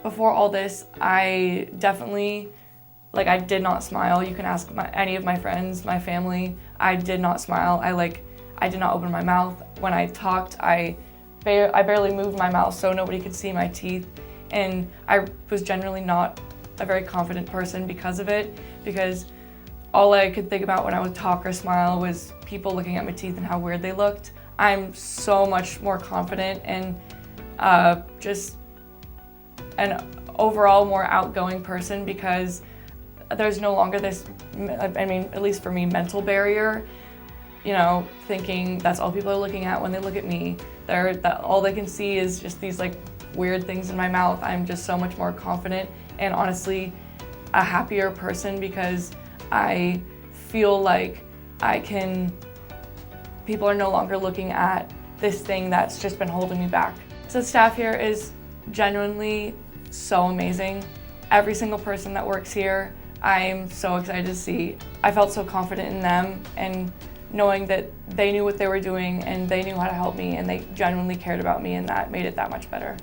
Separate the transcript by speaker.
Speaker 1: Before all this, I definitely, I did not smile. You can ask any of my friends, my family. I did not smile. I did not open my mouth. When I talked, I barely moved my mouth so nobody could see my teeth. And I was generally not a very confident person because of it, because all I could think about when I would talk or smile was people looking at my teeth and how weird they looked. I'm so much more confident and just an overall more outgoing person because there's no longer this, at least for me, mental barrier, thinking that's all people are looking at when they look at me. All they can see is just these weird things in my mouth. I'm just so much more confident and honestly a happier person because I feel like people are no longer looking at this thing that's just been holding me back. So the staff here is genuinely so amazing. Every single person that works here, I'm so excited to see. I felt so confident in them and knowing that they knew what they were doing and they knew how to help me and they genuinely cared about me, and that made it that much better.